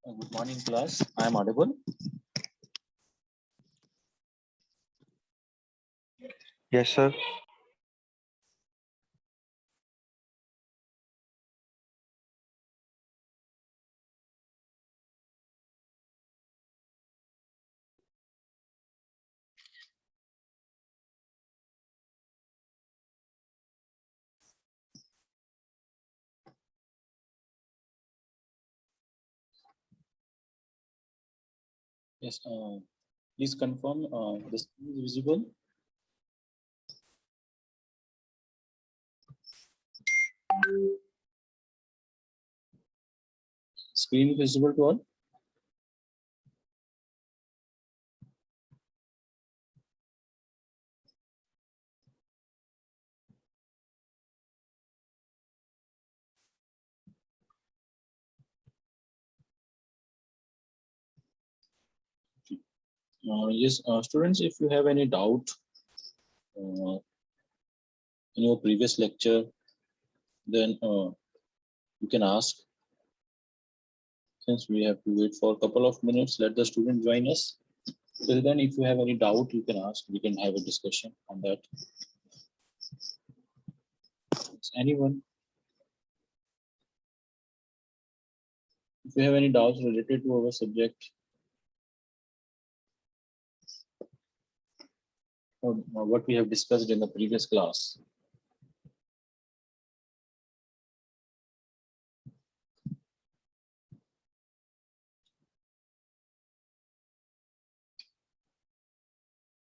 Good morning, class. I am audible. Yes, sir. Yes. Please confirm the screen is visible. Screen is visible to all. Yes, students, if you have any doubt in your previous lecture, then you can ask. Since we have to wait for a couple of minutes, let the student join us. Till then, if you have any doubt, you can ask. We can have a discussion on that. Anyone? If you have any doubts related to our subject, or what we have discussed in the previous class.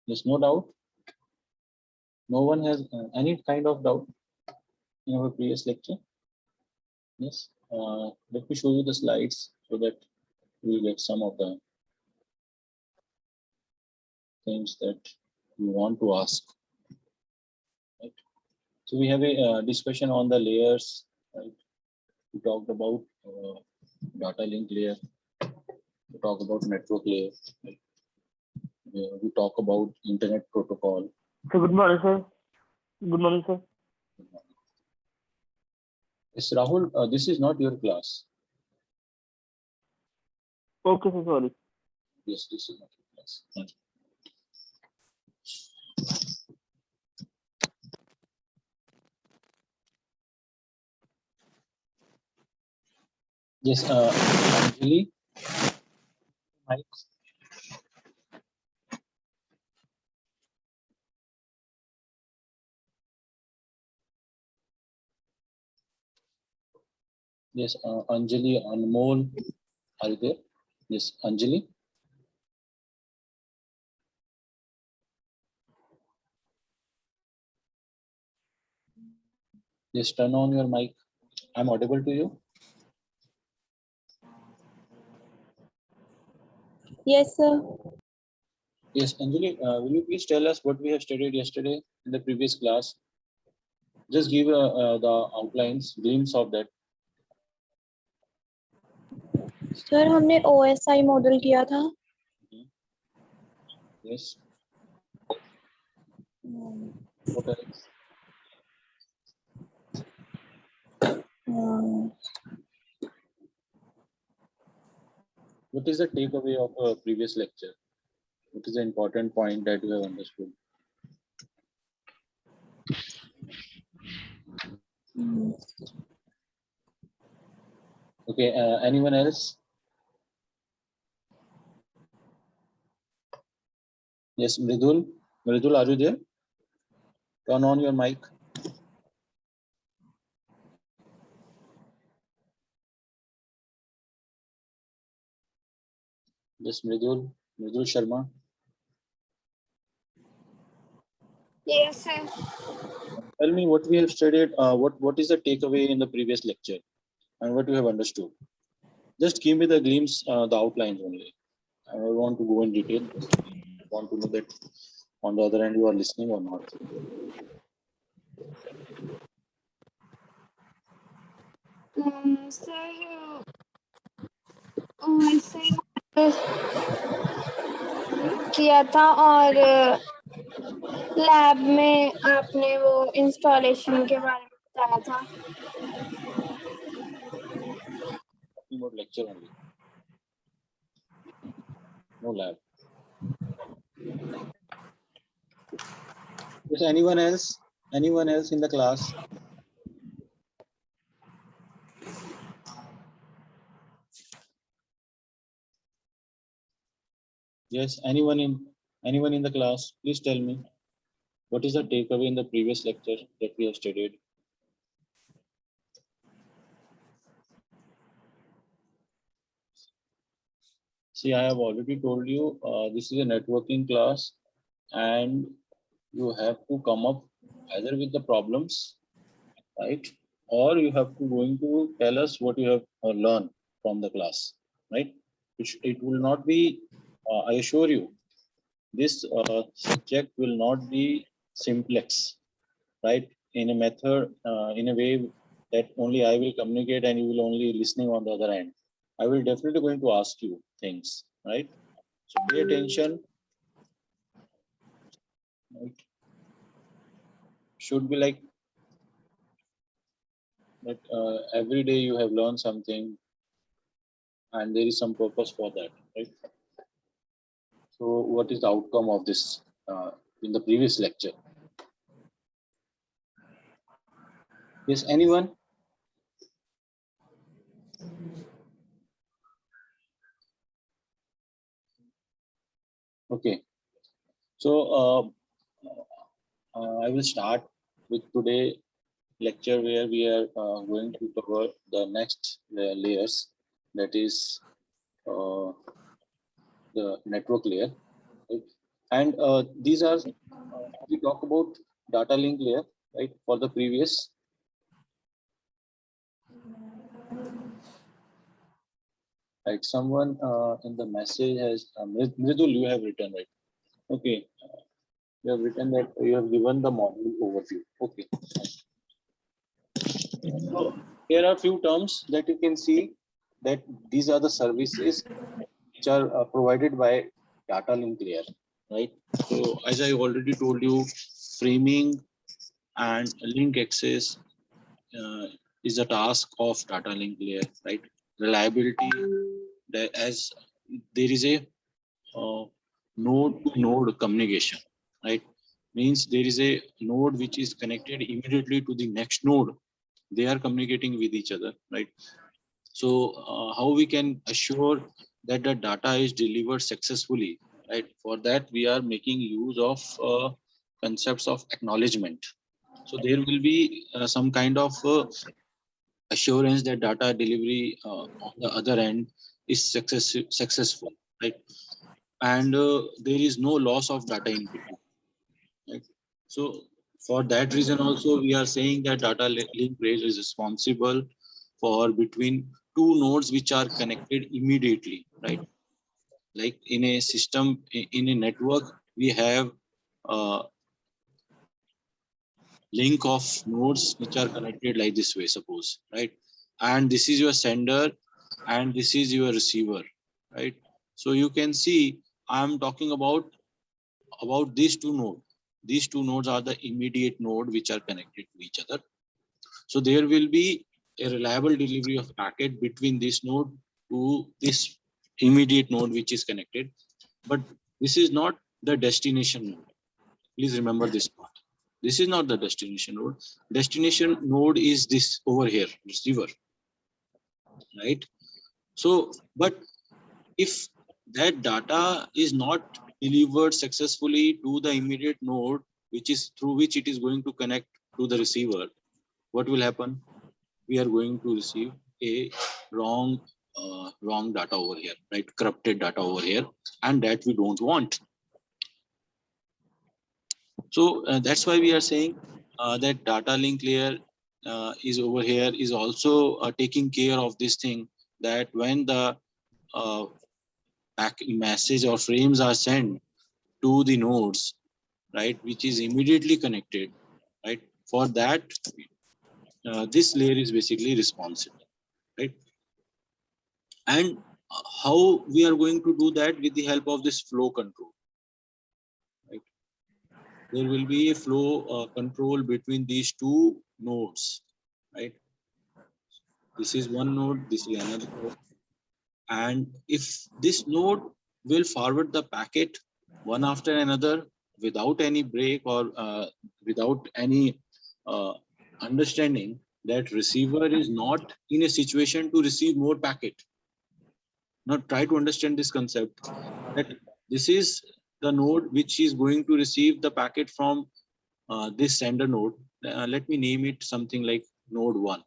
There's no doubt. No one has any kind of doubt in our previous lecture. Yes. Let me show you the slides so that we get some of the things that you want to ask. Right. So we have a discussion on the layers. Right. We talked about data link layer. We talk about network layer. Right. We talk about internet protocol. So good morning, sir. Good morning, sir. Yes, Rahul, this is not your class. Okay, sir. Sorry. Yes, this is not your class. Thank you. Yes, Anjali, mic. Yes, Anjali, Anmol, are you there? Yes, Anjali. Yes, turn on your mic. I'm audible to you. Yes, sir. Yes, Anjali, will you please tell us what we have studied yesterday in the previous class? Just give the outlines, glimpse of that. Sir हमने OSI model किया था. Yes. What else? What is the takeaway of a previous lecture? What is the important point that you have understood? Okay, anyone else? Yes, Mridul. Mridul, are you there? Turn on your mic. Yes, Mridul Sharma. Yes, sir. Tell me what we have studied. What is the takeaway in the previous lecture, and what you have understood? Just give me the glimpse, the outlines only. I don't want to go in detail. I want to know that on the other end you are listening or not. Sir OSI किया था और lab में आपने वो installation के बारे में बताया था. Talking about lecture only. No lab. Is anyone else? Anyone else in the class? Yes, anyone in the class? Please tell me. What is the takeaway in the previous lecture that we have studied? See, I have already told you this is a networking class, and you have to come up either with the problems, right? Or you have to going to tell us what you have learned from the class, right? It will not be, I assure you, this subject will not be simplex, right? In a method, in a way that only I will communicate and you will only listening on the other end. I will definitely going to ask you things, right? So pay attention. Right? Should be like that every day you have learned something and there is some purpose for that, right? So what is the outcome of this in the previous lecture? Yes, anyone? Okay. So I will start with today lecture where we are going to cover the next layers, that is the network layer, right? And these are we talk about data link layer, right? For the previous, right? Someone in the message has Mridul, you have written, right? Okay, you have written that you have given the module overview. Okay. So here are few terms that you can see that these are the services which are provided by data link layer, right? So as I already told you, framing and link access is a task of data link layer, right? Reliability, as there is a node to node communication, right? Means there is a node which is connected immediately to the next node. They are communicating with each other, right? So how we can assure that the data is delivered successfully, right? For that we are making use of concepts of acknowledgement. So there will be some kind of assurance that data delivery on the other end is successful, right? And there is no loss of data in between, right? So for that reason also we are saying that data link layer is responsible for between two nodes which are connected immediately, right? Like in a system, in a network, we have a link of nodes which are connected like this way, suppose, right? And this is your sender and this is your receiver, right? So you can see I'm talking about these two nodes. These two nodes are the immediate node which are connected to each other. So there will be a reliable delivery of packet between this node to this immediate node which is connected. But this is not the destination node. Please remember this part. This is not the destination node. Destination node is this over here, receiver, right? So, but if that data is not delivered successfully to the immediate node, which is through which it is going to connect to the receiver, what will happen? We are going to receive a wrong data over here, right? Corrupted data over here, and that we don't want. So that's why we are saying that data link layer is over here is also taking care of this thing, that when the message or frames are sent to the nodes, right, which is immediately connected, right? For that, this layer is basically responsible, right? And how we are going to do that? With the help of this flow control, right? There will be a flow control between these two nodes, right? This is one node, this is another node. And if this node will forward the packet one after another without any break or without any understanding that receiver is not in a situation to receive more packet. Now try to understand this concept, that this is the node which is going to receive the packet from this sender node. Let me name it something like node 1,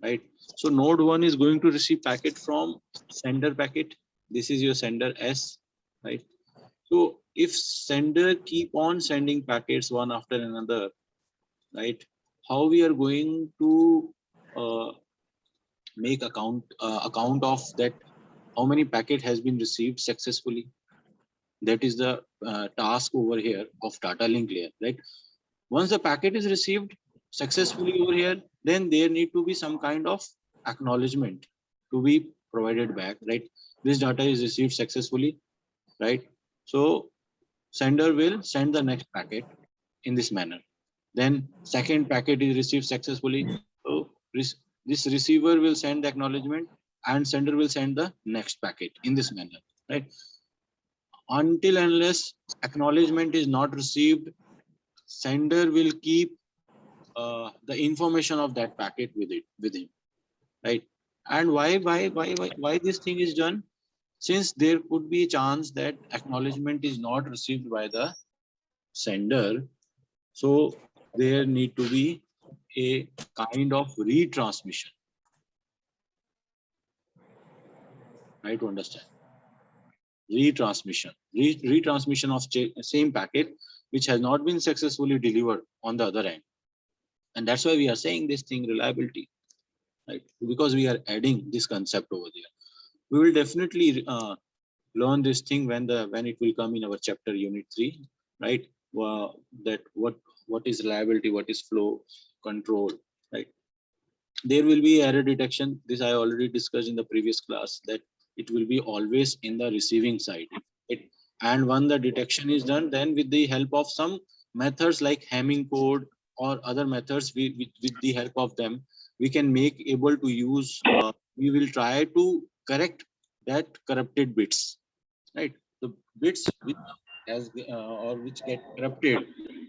right? So node 1 is going to receive packet from sender packet. This is your sender S, right? So if sender keep on sending packets one after another, right, how we are going to make account of that, how many packet has been received successfully? That is the task over here of data link layer, right? Once the packet is received successfully over here, then there need to be some kind of acknowledgement to be provided back, right? This data is received successfully, right? So sender will send the next packet in this manner. Then second packet is received successfully. So this receiver will send the acknowledgement and sender will send the next packet in this manner, right? Until unless acknowledgement is not received, sender will keep the information of that packet with him, right? And why this thing is done? Since there could be a chance that acknowledgement is not received by the sender, so there need to be a kind of retransmission. Try to understand. Retransmission of same packet which has not been successfully delivered on the other end. And that's why we are saying this thing reliability, right? Because we are adding this concept over there. We will definitely learn this thing when it will come in our chapter unit 3, right? That what is reliability, what is flow control, right? There will be error detection. This I already discussed in the previous class, that it will be always in the receiving side, right? And when the detection is done, then with the help of some methods like Hamming code or other methods, with the help of them, we can make able to use, we will try to correct that corrupted bits, right? The bits which has or which get corrupted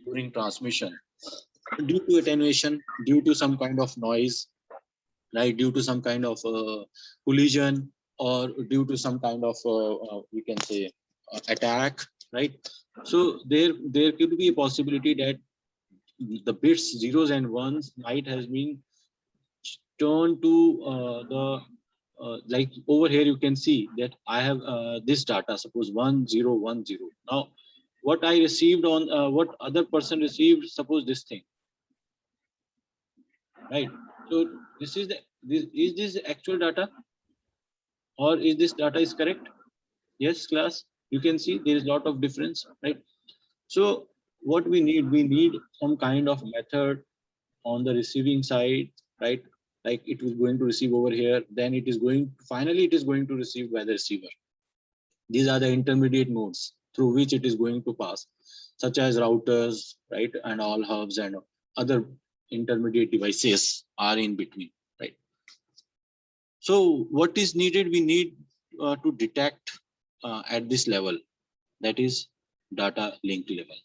during transmission due to attenuation, due to some kind of noise, right? Due to some kind of collision, or due to some kind of we can say attack, right? So there could be a possibility that the bits zeros and ones might has been turned to the like over here you can see that I have this data, suppose 1010. Now what I received on what other person received, suppose this thing, right? So this is is this actual data, or is this data is correct? Yes, class, you can see there is a lot of difference, right? So what we need some kind of method on the receiving side, right? Like it is going to receive over here, then it is going, finally it is going to receive by the receiver. These are the intermediate nodes through which it is going to pass, such as routers, right? And all hubs and other intermediate devices are in between, right? So what is needed? We need to detect at this level, that is data link level,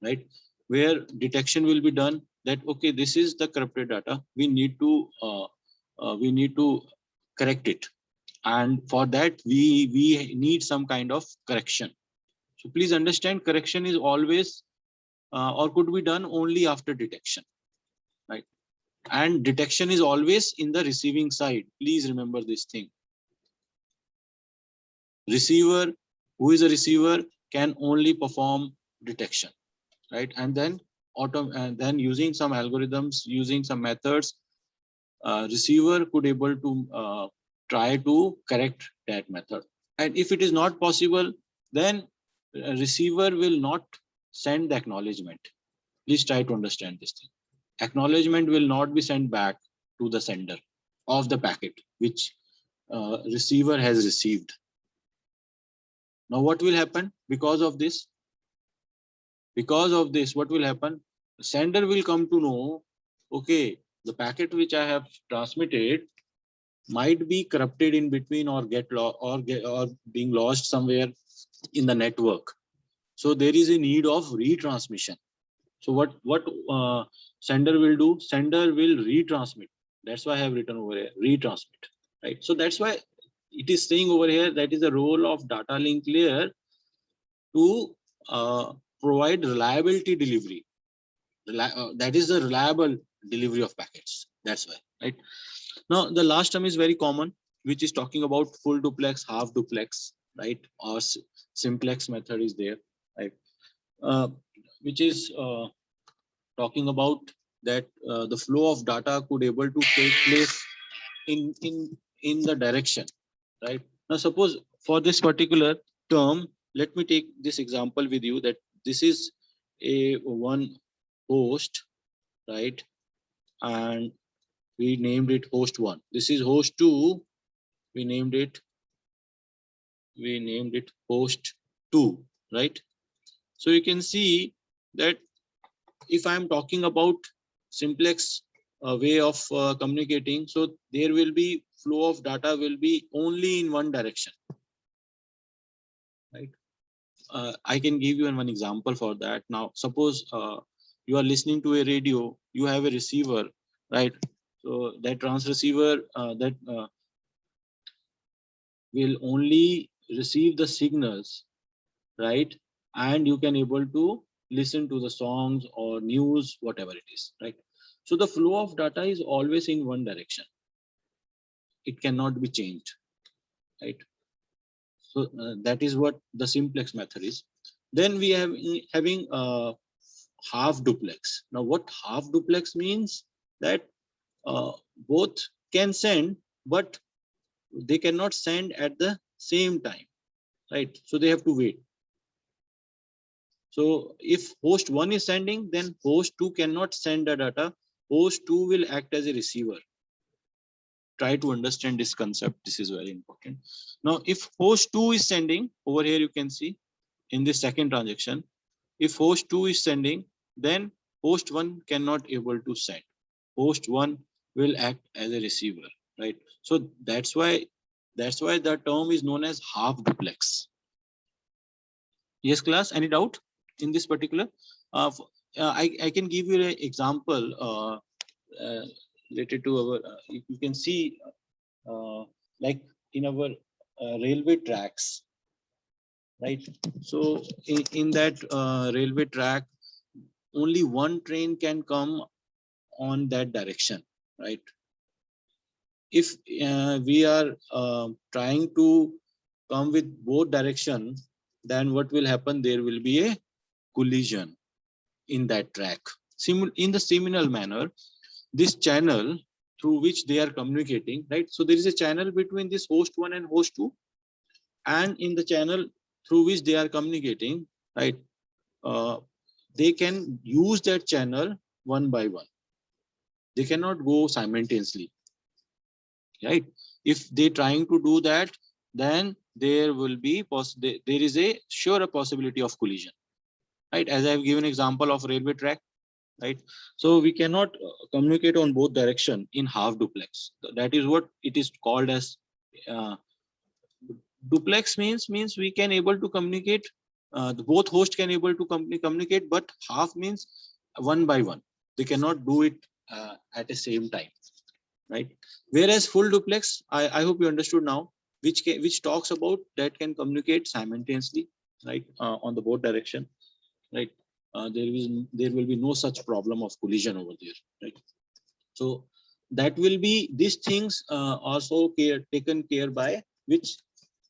right? Where detection will be done that, okay, this is the corrupted data. We need to correct it. And for that, we need some kind of correction. So please understand, correction is always or could be done only after detection, right? And detection is always in the receiving side. Please remember this thing. Receiver, who is a receiver, can only perform detection, right? And then using some algorithms, using some methods, receiver could able to try to correct that method. And if it is not possible, then receiver will not send the acknowledgement. Please try to understand this thing. Acknowledgement will not be sent back to the sender of the packet which receiver has received. Now what will happen because of this? Because of this, what will happen? The sender will come to know, okay, the packet which I have transmitted might be corrupted in between, or or being lost somewhere, in the network. So there is a need of retransmission. So what sender will do? Sender will retransmit. That's why I have written over here, retransmit, right? So that's why it is saying over here that is the role of data link layer to provide reliability delivery. That is the reliable delivery of packets. That's why, right? Now the last term is very common, which is talking about full duplex, half duplex, right? Or simplex method is there, right? Which is talking about that the flow of data could able to take place in the direction, right? Now suppose for this particular term, let me take this example with you, that this is a one host, right? And we named it host 1. This is host 2. We named it host 2, right? So you can see that if I'm talking about simplex way of communicating, so there will be flow of data will be only in one direction, right? I can give you one example for that. Now suppose you are listening to a radio, you have a receiver, right? So that transceiver will only receive the signals, right? And you can able to listen to the songs or news, whatever it is, right? So the flow of data is always in one direction. It cannot be changed, right? So that is what the simplex method is. Then we have having half duplex. Now what half duplex means, that both can send, but they cannot send at the same time, right? So they have to wait. So if host 1 is sending, then host 2 cannot send the data. Host 2 will act as a receiver. Try to understand this concept. This is very important. Now, if host 2 is sending, over here you can see in the second transaction, if host 2 is sending, then host 1 cannot able to send. Host 1 will act as a receiver, right? So that's why the term is known as half duplex. Yes, class, any doubt in this particular? I can give you an example related to our, you can see like in our railway tracks, right? So in that railway track, only one train can come on that direction, right? If we are trying to come with both directions, then what will happen? There will be a collision in that track. In the similar manner, this channel through which they are communicating, right? So there is a channel between this host 1 and host 2, and in the channel through which they are communicating, right? They can use that channel one by one. They cannot go simultaneously, right? If they trying to do that, then there will be there is a sure a possibility of collision, right? As I have given example of railway track, right? So we cannot communicate on both direction in half duplex. That is what it is called as duplex means we can able to communicate, both host can able to communicate, but half means one by one. They cannot do it at the same time, right? Whereas full duplex, I hope you understood now, which talks about that can communicate simultaneously, right? On the both direction, right? There will be no such problem of collision over there, right? So that will be these things also taken care by which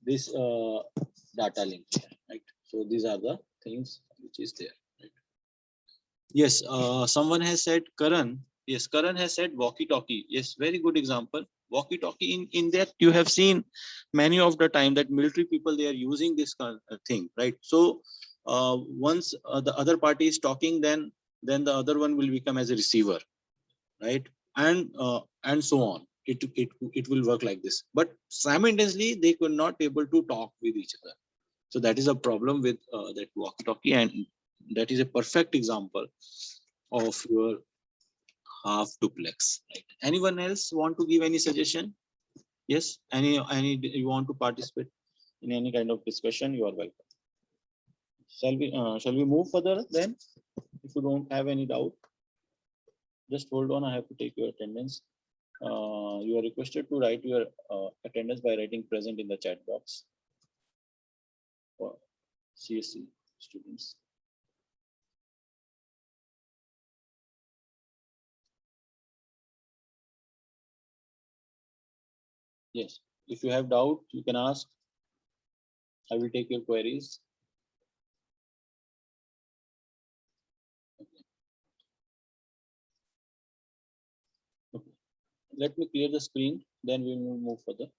this data link, right? So these are the things which is there, right? Yes, someone has said Karan. Yes, Karan has said walkie-talkie. Yes, very good example. Walkie-talkie, in that you have seen many of the time that military people, they are using this kind of thing, right? So once the other party is talking, then the other one will become as a receiver, right? And so on. It will work like this, but simultaneously they could not able to talk with each other. So that is a problem with that walkie-talkie, and that is a perfect example of your half duplex, right? Anyone else want to give any suggestion? Yes, any you want to participate in any kind of discussion, you are welcome. Shall we move further then? If you don't have any doubt, just hold on. I have to take your attendance. You are requested to write your attendance by writing present in the chat box for CSC students. Yes, if you have doubt, you can ask. I will take your queries. Okay. Let me clear the screen, then we will move further.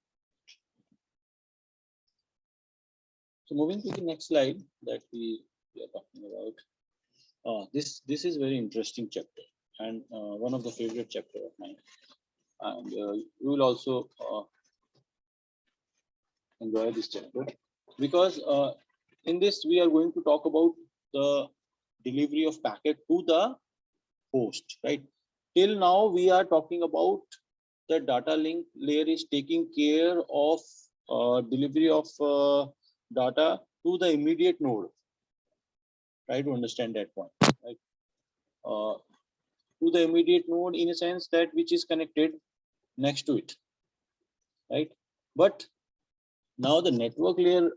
So moving to the next slide that we are talking about. This is very interesting chapter and one of the favorite chapter of mine. And you will also enjoy this chapter because in this we are going to talk about the delivery of packet to the host, right? Till now we are talking about the data link layer is taking care of delivery of data to the immediate node. Try to understand that point, right? To the immediate node in a sense that which is connected next to it, right? But now the network layer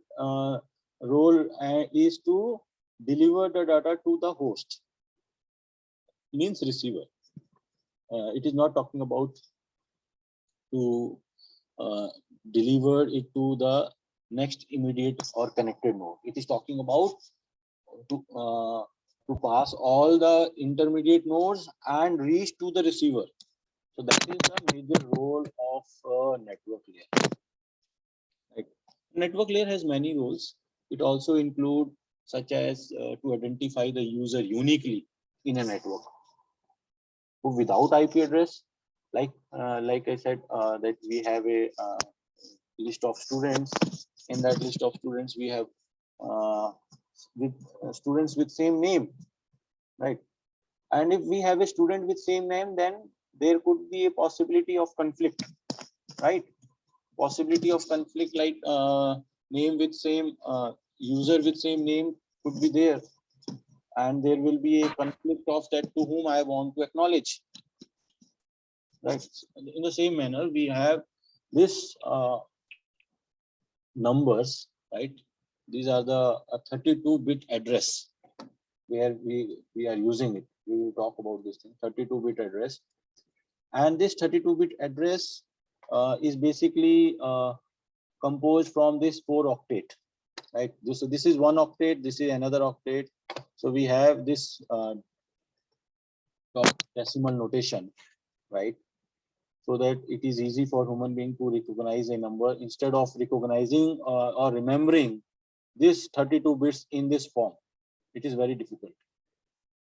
role is to deliver the data to the host, means receiver. It is not talking about to deliver it to the next immediate or connected node. It is talking about to pass all the intermediate nodes and reach to the receiver. So that is the major role of network layer. Right. Network layer has many roles. It also include such as to identify the user uniquely in a network. So without IP address, like I said, that we have a list of students. In that list of students, we have students with same name, right? And if we have a student with same name, then there could be a possibility of conflict, right? Possibility of conflict, like name with same user with same name could be there, and there will be a conflict of that to whom I want to acknowledge, right? In the same manner, we have this numbers, right? These are the 32-bit address where we are using it. We will talk about this thing, 32-bit address. And this 32-bit address is basically composed from this 4 octet, right? This is 1 octet, this is another octet. So we have this decimal notation, right? So that it is easy for human being to recognize a number instead of recognizing or remembering this 32 bits in this form. It is very difficult,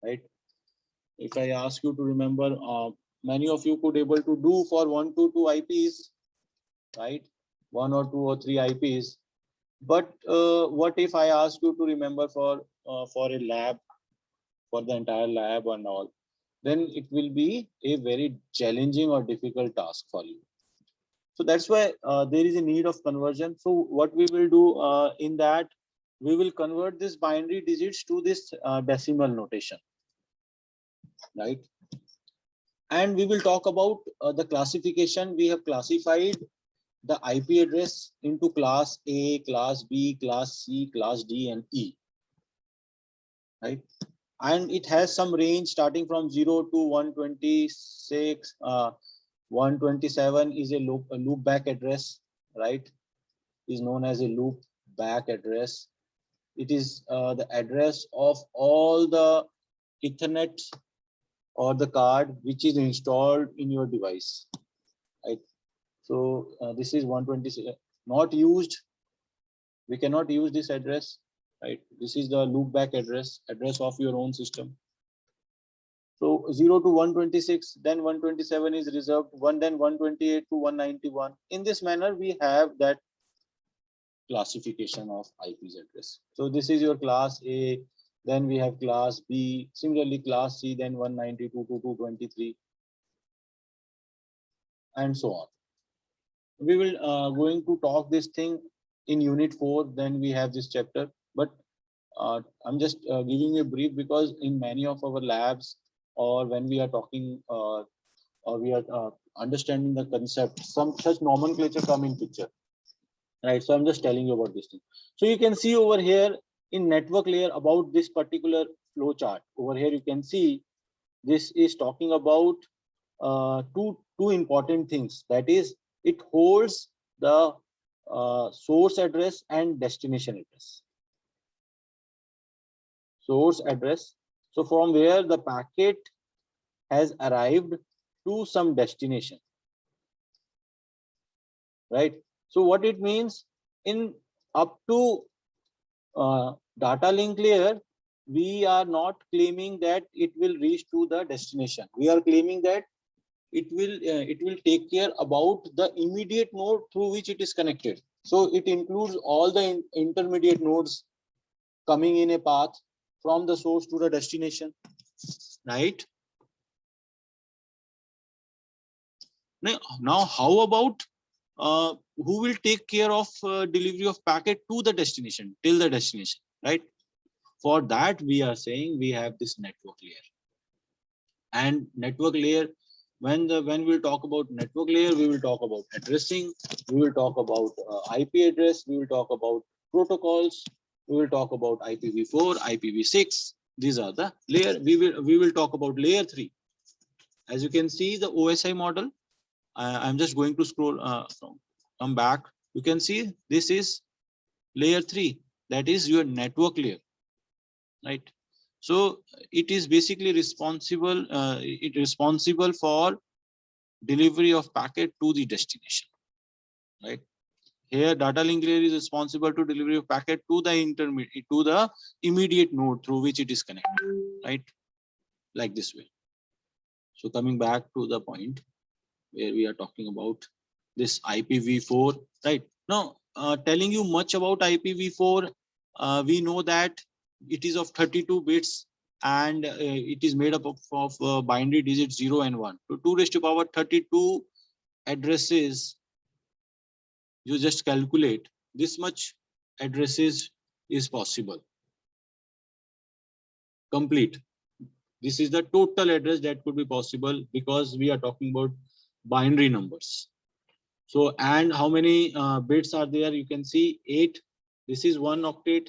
right? If I ask you to remember, many of you could able to do for 1 to 2 IPs, right? 1 or 2 or 3 IPs. But what if I ask you to remember for a lab, for the entire lab and all? Then it will be a very challenging or difficult task for you. So that's why there is a need of conversion. So what we will do in that, we will convert this binary digits to this decimal notation, right? And we will talk about the classification. We have classified the IP address into class A, class B, class C, class D, and E, right? And it has some range starting from 0 to 126. 127 is a loop back address, right? Is known as a loop back address. It is the address of all the Ethernet or the card which is installed in your device, right? So this is 127, not used. We cannot use this address, right? This is the loop back address of your own system. So 0 to 126, then 127 is reserved, then 128 to 191. In this manner, we have that classification of IP's address. So this is your class A, then we have class B, similarly class C, then 192 to 223, and so on. We will going to talk this thing in unit 4, then we have this chapter. But I'm just giving a brief because in many of our labs or when we are talking or we are understanding the concept, some such nomenclature come in picture, right? So I'm just telling you about this thing. So you can see over here in network layer about this particular flow chart. Over here you can see this is talking about two important things. That is, it holds the source address and destination address. Source address. So from where the packet has arrived to some destination, right? So what it means, in up to data link layer, we are not claiming that it will reach to the destination. We are claiming that it will take care about the immediate node through which it is connected. So it includes all the intermediate nodes coming in a path from the source to the destination, right? Now how about who will take care of delivery of packet to the destination, till the destination, right? For that, we are saying we have this network layer. And network layer, when we'll talk about network layer, we will talk about addressing, we will talk about IP address, we will talk about protocols, we will talk about IPv4, IPv6. These are the layer. We will talk about layer 3. As you can see, the OSI model. I'm just going to scroll come back. You can see this is layer 3. That is your network layer, right? So it is basically responsible. Responsible for delivery of packet to the destination, right? Here, data link layer is responsible to delivery of packet to the immediate node through which it is connected, right? Like this way. So coming back to the point where we are talking about this IPv4, right? Now, telling you much about IPv4, we know that it is of 32 bits and it is made up of binary digits 0 and 1. So 2 raised to power 32 addresses. You just calculate this much addresses is possible. Complete. This is the total address that could be possible because we are talking about binary numbers. So, and how many bits are there? You can see 8. This is 1 octet.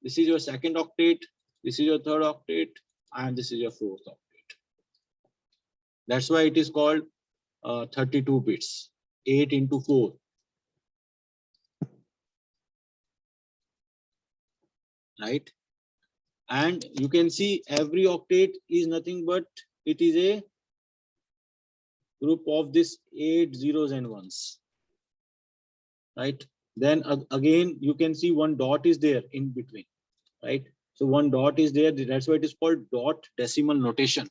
This is your second octet. This is your third octet. And this is your fourth octet. That's why it is called 32 bits. 8 into 4. Right? And you can see every octet is nothing but it is a group of this 8 zeros and ones, right? Then again you can see one dot is there in between, right? So one dot is there, that's why it is called dot decimal notation,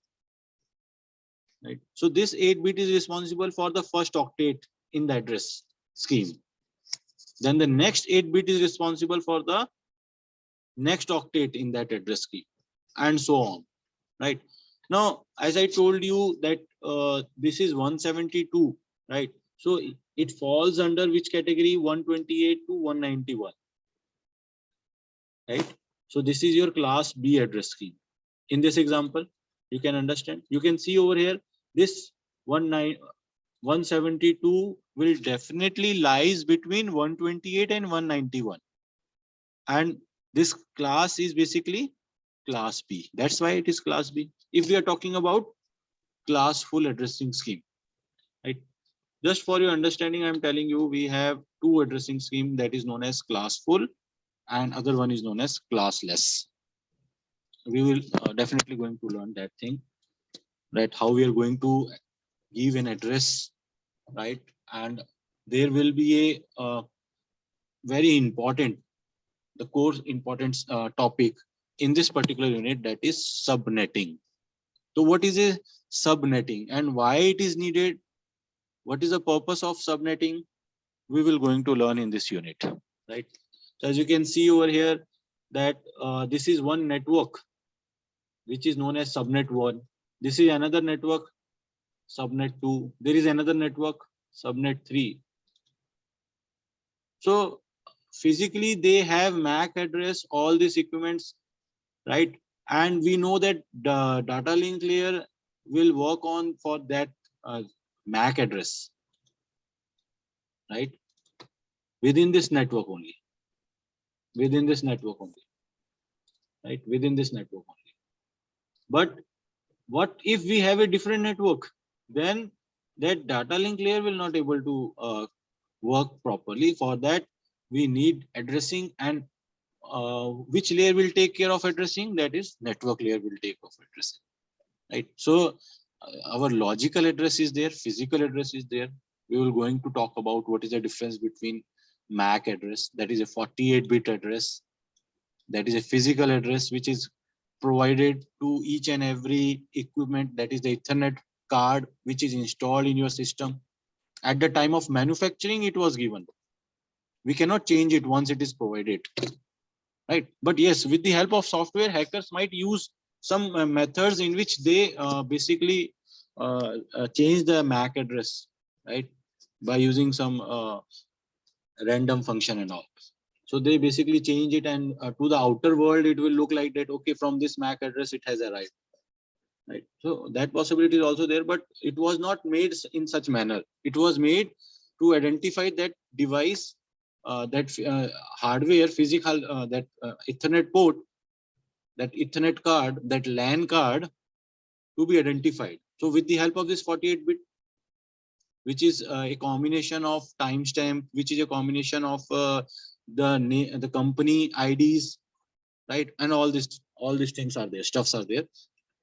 right? So this 8-bit is responsible for the first octet in the address scheme. Then the next 8-bit is responsible for the next octet in that address scheme, and so on, right? Now, as I told you that this is 172, right? So it falls under which category? 128 to 191, right? So this is your class B address scheme. In this example, you can understand. You can see over here, this 172 will definitely lies between 128 and 191. And this class is basically class B. That's why it is class B. If we are talking about class full addressing scheme, right? Just for your understanding, I'm telling you, we have 2 addressing scheme that is known as class full and other one is known as classless. We will definitely going to learn that thing, right? How we are going to give an address, right? And there will be a very important, the core importance topic in this particular unit, that is subnetting. So what is a subnetting and why it is needed? What is the purpose of subnetting? We will going to learn in this unit, right? So as you can see over here that this is one network which is known as subnet 1. This is another network, subnet 2. There is another network, subnet 3. So physically they have MAC address, all these equipments, right? And we know that the data link layer will work on for that MAC address, right? Within this network only. Within this network only. Right? Within this network only. But what if we have a different network? Then that data link layer will not able to work properly. For that, we need addressing, and which layer will take care of addressing? That is network layer will take care of addressing, right? So our logical address is there, physical address is there. We will going to talk about what is the difference between MAC address, that is a 48-bit address, that is a physical address which is provided to each and every equipment, that is the Ethernet card which is installed in your system. At the time of manufacturing, it was given. We cannot change it once it is provided, right? But yes, with the help of software, hackers might use some methods in which they basically change the MAC address, right? By using some random function and all. So they basically change it, and to the outer world, it will look like that, okay, from this MAC address, it has arrived, right? So that possibility is also there, but it was not made in such manner. It was made to identify that device, that hardware, physical, that Ethernet port, that Ethernet card, that LAN card to be identified. So with the help of this 48-bit, which is a combination of timestamp, which is a combination of the company IDs, right? And all these things are there, stuffs are there.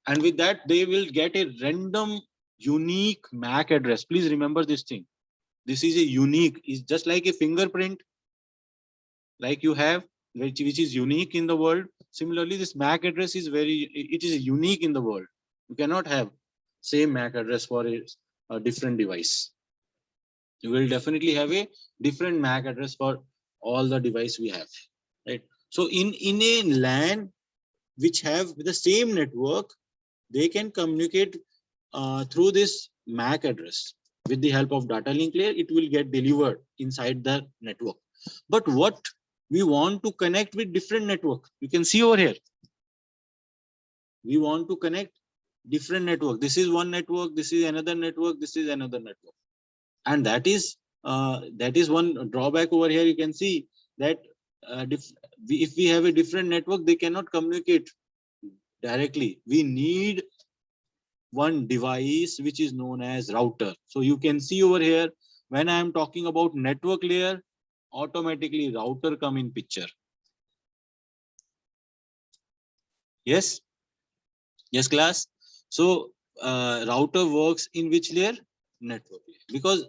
And with that, they will get a random unique MAC address. Please remember this thing. This is a unique, is just like a fingerprint, like you have, which is unique in the world. Similarly, this MAC address is it is unique in the world. You cannot have same MAC address for a different device. You will definitely have a different MAC address for all the device we have, right? So in a LAN which have the same network, they can communicate through this MAC address. With the help of data link layer, it will get delivered inside the network. But what we want to connect with different network, you can see over here. We want to connect different network. This is one network, this is another network, this is another network. And that is one drawback over here. You can see that if we have a different network, they cannot communicate directly. We need one device which is known as router. So you can see over here, when I am talking about network layer, automatically router come in picture. Yes, yes class. So router works in which layer? Network layer. Because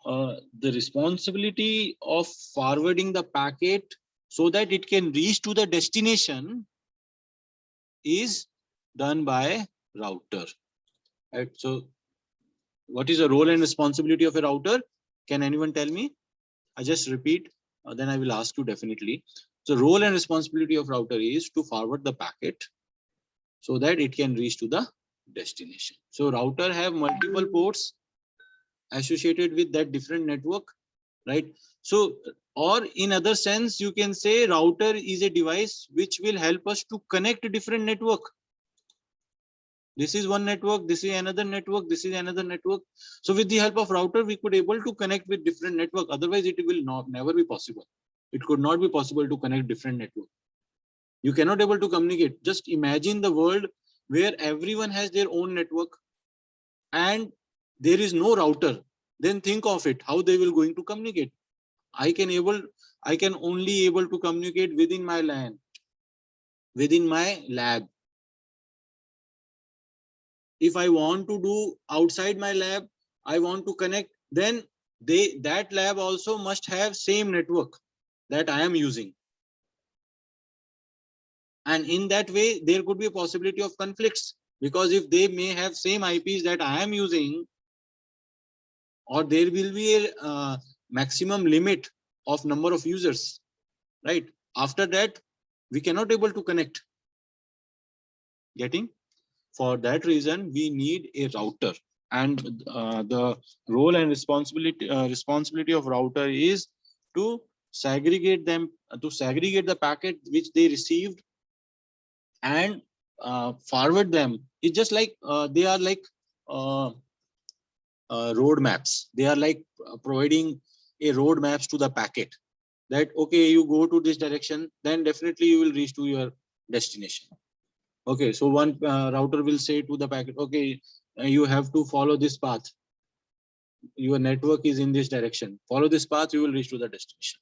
the responsibility of forwarding the packet so that it can reach to the destination is done by router, right? So what is the role and responsibility of a router? Can anyone tell me? I just repeat, then I will ask you definitely. So role and responsibility of router is to forward the packet so that it can reach to the destination. So router have multiple ports associated with that different network, right? So, or in other sense, you can say router is a device which will help us to connect a different network. This is one network, this is another network, this is another network. So with the help of router, we could able to connect with different network. Otherwise, it will never be possible. It could not be possible to connect different network. You cannot able to communicate. Just imagine the world where everyone has their own network and there is no router. Then think of it, how they will going to communicate. I can only able to communicate within my LAN, within my lab. If I want to do outside my lab, I want to connect, then that lab also must have same network that I am using. And in that way, there could be a possibility of conflicts, because if they may have same IPs that I am using, or there will be a maximum limit of number of users, right? After that, we cannot able to connect. Getting? For that reason, we need a router, and the role and responsibility of router is to segregate them, to segregate the packet which they received and forward them. It's just like they are like road maps. They are like providing a road maps to the packet that, okay, you go to this direction, then definitely you will reach to your destination. Okay, so one router will say to the packet, okay, you have to follow this path. Your network is in this direction. Follow this path, you will reach to the destination.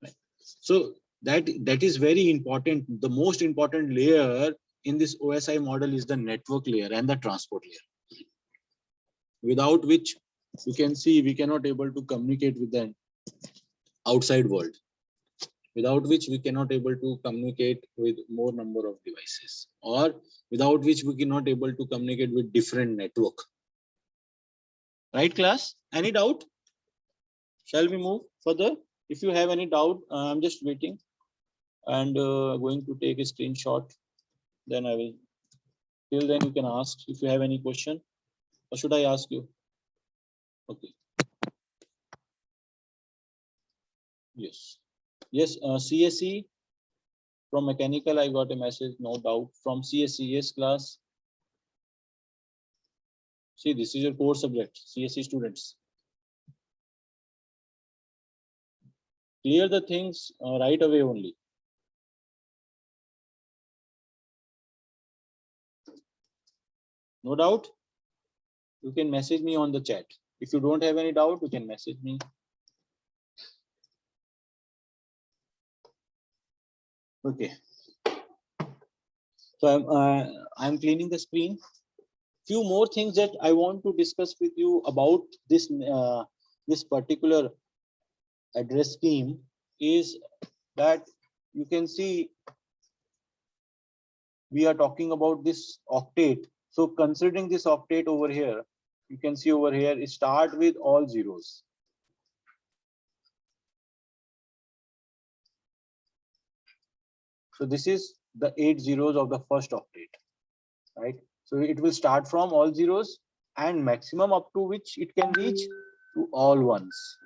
Right? So that is very important. The most important layer in this OSI model is the network layer and the transport layer, without which you can see we cannot able to communicate with the outside world, without which we cannot able to communicate with more number of devices, or without which we cannot able to communicate with different network. Right, class? Any doubt? Shall we move further? If you have any doubt, I'm just waiting and going to take a screenshot. Then I will. Till then, you can ask if you have any question, or should I ask you? Okay. Yes. Yes. CSE from mechanical. I got a message. No doubt from CSE. Yes, class. See, this is your core subject. CSE students. Clear the things right away only. No doubt? You can message me on the chat. If you don't have any doubt, you can message me. Okay. So I'm cleaning the screen. Few more things that I want to discuss with you about this this particular address scheme is that you can see we are talking about this octet. So considering this octet over here, you can see over here, it start with all zeros. So this is the 8 zeros of the first octet, right? So it will start from all zeros and maximum up to which it can reach to all ones.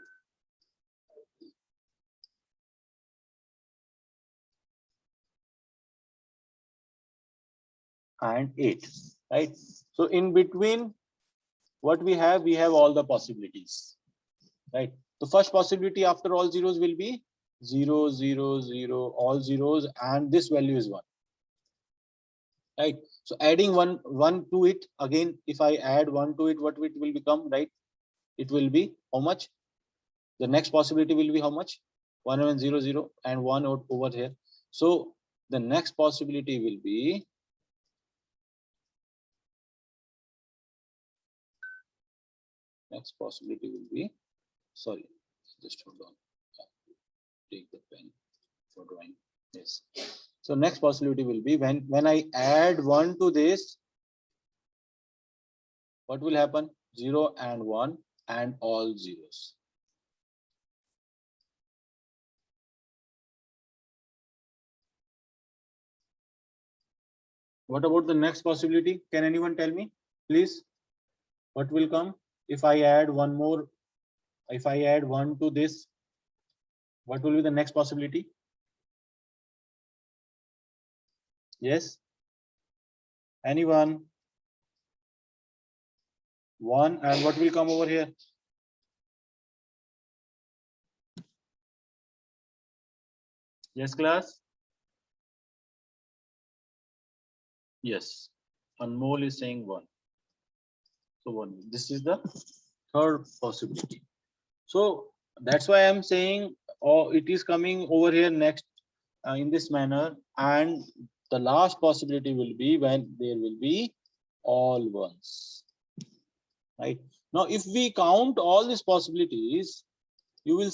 And 8, right? So in between, what we have all the possibilities, right? The first possibility after all zeros will be 0, 0, 0, all zeros, and this value is 1, right? So adding one to it, again, if I add 1 to it, what it will become, right? It will be how much? The next possibility will be how much? 1 and 0, 0, and 1 over here. So the next possibility will be sorry, just hold on. Take the pen for drawing. Yes. So next possibility will be when I add 1 to this, what will happen? 0 and 1 and all zeros. What about the next possibility? Can anyone tell me, please? What will come if I add one more? If I add 1 to this, what will be the next possibility? Yes? Anyone? 1, and what will come over here? Yes, class? Yes. Anmol is saying 1. So 1. This is the third possibility. So that's why I'm saying, it is coming over here next in this manner, and the last possibility will be when there will be all ones. Right now, if we count all these possibilities, you will